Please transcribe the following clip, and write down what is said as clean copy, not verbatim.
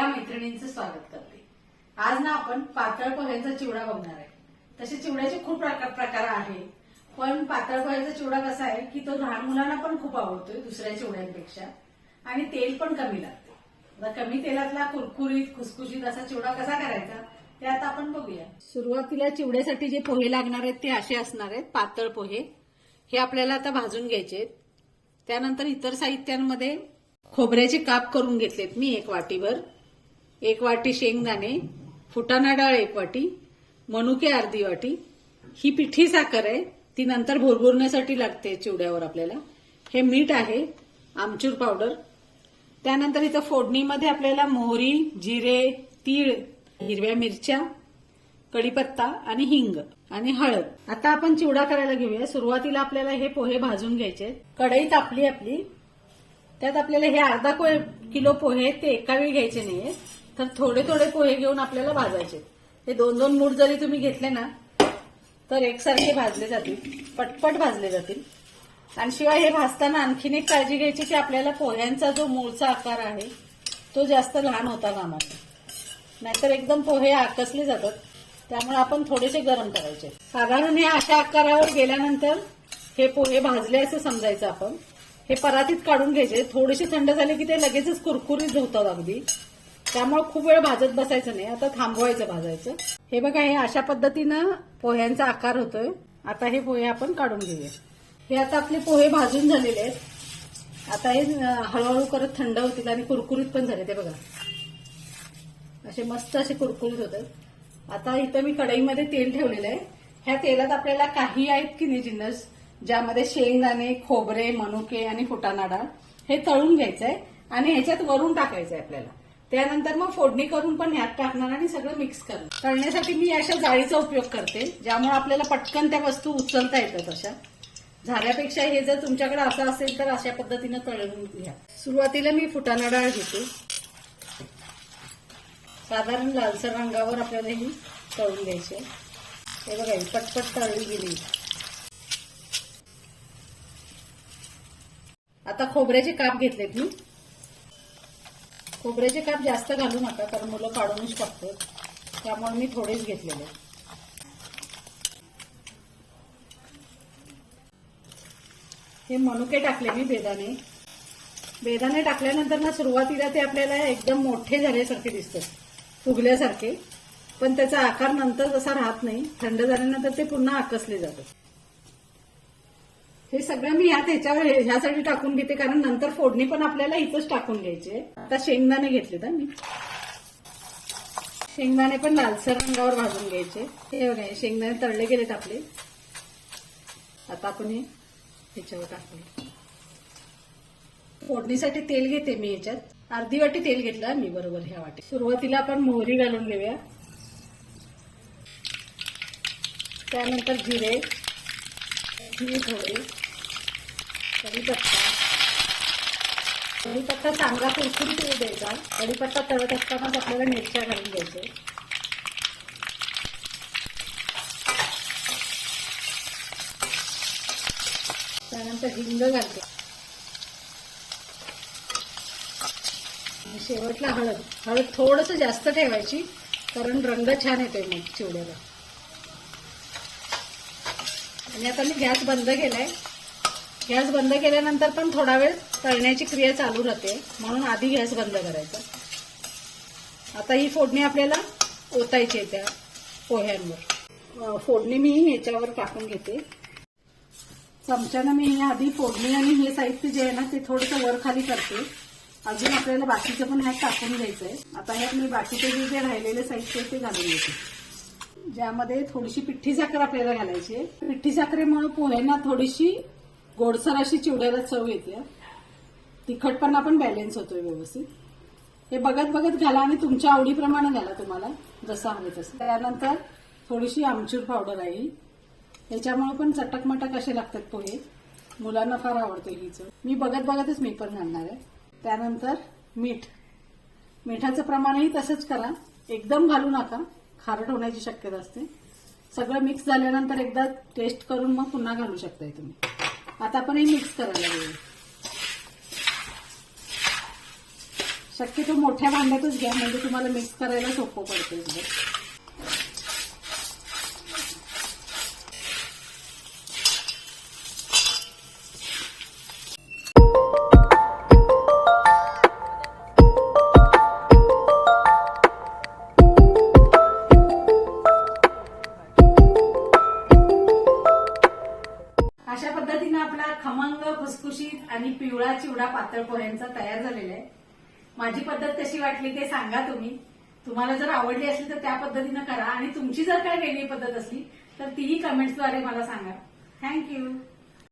सगळ्या मैत्रिणींचं स्वागत करते। आज ना आपण पातळ पोह्यांचा चिवडा बघणार आहे। तसे चिवड्याचे खूप प्रकार आहे, पण पातळ पोह्यांचा चिवडा कसा आहे की तो लहान मुलांना पण खूप आवडतोय दुसऱ्या चिवड्यांपेक्षा, आणि तेल पण कमी लागते। कमी तेलातला कुरकुरीत खुसखुशीत असा चिवडा कसा करायचा ते आता आपण बघूया। सुरुवातीला चिवड्यासाठी जे पोहे लागणार आहेत ते असे असणार आहेत, पातळ पोहे। हे आपल्याला आता भाजून घ्यायचे। त्यानंतर इतर साहित्यांमध्ये खोबऱ्याचे काप करून घेतलेत मी 1 वाटीभर, 1 वाटी शेंगदाणे, फुटाणा डाळ 1 वाटी, मनुके अर्धी वाटी। ही पिठी साखर आहे, ती नंतर भुरभुरण्यासाठी लागते चिवड्यावर आपल्याला। हे मीठ आहे, आमचूर पावडर। त्यानंतर इथं फोडणीमध्ये आपल्याला मोहरी, जिरे, तीळ, हिरव्या मिरच्या, कढीपत्ता आणि हिंग आणि हळद। आता आपण चिवडा करायला घेऊया। सुरुवातीला आपल्याला हे पोहे भाजून घ्यायचे। कढई तापली आपली, त्यात आपल्याला हे अर्धा किलो पोहे ते एका वेळी घ्यायचे नाहीये, तर थोडे थोडे पोहे घेऊन आपल्याला भाजायचे। हे 2-2 मूठ जरी तुम्ही घेतले ना तर एकसारखे भाजले जातील, पटपट भाजले जातील। आणि शिवाय हे भाजताना आणखीन एक काळजी घ्यायची की आपल्याला पोह्यांचा जो मूळचा आकार आहे तो जास्त लहान होता कामा नये, नाहीतर एकदम पोहे आकसले जातात। त्यामुळे आपण थोडेसे गरम करायचे। साधारण हे अशा आकारावर गेल्यानंतर हे पोहे भाजले असं समजायचं आपण। हे परातीत काढून घ्यायचे। थोडेसे थंड झाले की ते लगेचच कुरकुरीत होतात अगदी, त्यामुळे खूप वेळ भाजत बसायचं नाही, आता थांबवायचं भाजायचं। हे बघा, हे अशा पद्धतीनं पोह्यांचा आकार होतोय। आता हे पोहे आपण काढून घेऊया। हे आता आपले पोहे भाजून झालेले आहेत। आता हे हळूहळू करत थंड होतील आणि कुरकुरीत पण झाले, ते बघा असे मस्त असे कुरकुरीत होतात। आता इथं मी कढईमध्ये तेल ठेवलेलं आहे। ह्या तेलात आपल्याला काही आहेत की नाही जिन्नस, ज्यामध्ये शेंगदाणे, खोबरे, मनुके आणि फुटाणा डाळ हे तळून घ्यायचंय आणि ह्याच्यात वरून टाकायचंय आपल्याला। त्यानंतर मग फोडणी करून पण ह्यात टाकणार आणि सगळं मिक्स करणार। तळण्यासाठी मी अशा जाळीचा उपयोग करते, ज्यामुळे आपल्याला पटकन त्या वस्तू उचलता येतात। अशा झाल्यापेक्षा हे जर तुमच्याकडे असं असेल तर अशा पद्धतीनं तळून घ्या। सुरुवातीला मी फुटाणा डाळ घेते। साधारण लालसर रंगावर आपल्याला ही तळून घ्यायची। हे बघा, पटपट तळली गेली। आता खोबऱ्याचे काप घेतलेत मी। खोबऱ्याचे काप जास्त घालू नका, कारण मुलं काढूनच टाकतात, त्यामुळे मी थोडेच घेतलेले। हे मनुके टाकले मी, बेदाणे टाकल्यानंतर ना सुरुवातीला ते आपल्याला एकदम मोठे झाल्यासारखे दिसतात, फुगल्यासारखे, पण त्याचा आकार नंतर तसा राहत नाही। थंड झाल्यानंतर ते पुन्हा आकसले जातात। हे सगळं मी ह्याच्यावर ह्यासाठी टाकून घेते, कारण नंतर फोडणी पण आपल्याला इथंच टाकून घ्यायची। आता शेंगदाणे घेतले तर मी, शेंगदाणे पण लालसर रंगावर भाजून घ्यायचे। हे बघा, शेंगदाणे तळले गेलेत आपले। आता आपण हे ह्याच्यावर टाकले। फोडणीसाठी तेल घेते मी, ह्याच्यात अर्धी वाटी तेल घेतलं मी, बरोबर ह्या वाटी। सुरुवातीला आपण मोहरी घालून घेऊया, त्यानंतर जिरे, थोडे कढीपत्ता चांगला कुरकुरीत होऊ द्यायचा। कढीपत्ता तळत असतानाच आपल्याला मिरच्या घालून घ्यायच्या। त्यानंतर हिंग घालते, शेवटला हळद थोडस जास्त ठेवायची, कारण रंग छान येतोय मग चिवड्याला। आणि आता मी गॅस बंद केलाय। गॅस बंद केल्यानंतर पण थोडा वेळ तळण्याची क्रिया चालू राहते, म्हणून आधी गॅस बंद करायचा। आता ही फोडणी आपल्याला ओतायची आहे त्या पोह्यांवर। फोडणी मी ह्याच्यावर टाकून घेते। चमच्यानं मी आधी फोडणी आणि हे साहित्य जे आहे ना ते थोडंसं वर खाली करते। अजून आपल्याला बाकीचं पण ह्यात टाकून घ्यायचंय। आता ह्यात मी बाकीचे जे राहिलेले साहित्य ते घालून घेते, ज्यामध्ये थोडीशी पिठी साखर आपल्याला घालायची आहे। पिठी साखरेमुळे पोह्यांना थोडीशी गोडसर अशी चिवड्याला चव येते, तिखटपणा पण बॅलन्स होतोय व्यवस्थित। हे बघत बघत घाला आणि तुमच्या आवडीप्रमाणे घाला, तुम्हाला जसं हवे तसं। त्यानंतर थोडीशी आमचूर पावडर आहे, याच्यामुळे पण चटकमटक असे लागतात पोहे, मुलांना फार आवडते ही चव। मी बघत बघतच मी पण घालणार आहे। त्यानंतर मिठाचं प्रमाणही तसंच करा, एकदम घालू नका, खारट होण्याची शक्यता असते। सगळं मिक्स झाल्यानंतर एकदा टेस्ट करून मग पुन्हा घालू शकताय तुम्ही। आता आपण हे मिक्स करायला घेऊया। शक्यतो मोठ्या भांड्यातच घ्या, म्हणजे तुम्हाला मिक्स करायला सोपं पडतं एकदम. अशा पद्धतीने आपला खमंग, खुसखुशीत आणि पिवळा चिवडा पातळ पोह्यांचा तयार झालेला आहे. माझी पद्धत कशी वाटली ते सांगा तुम्ही. तुम्हाला जर आवडली असेल तर त्या पद्धतीनं करा, आणि तुमची जर काही वेगळी पद्धत असली तर तीही कमेंट्सद्वारे मला सांगा. थँक्यू.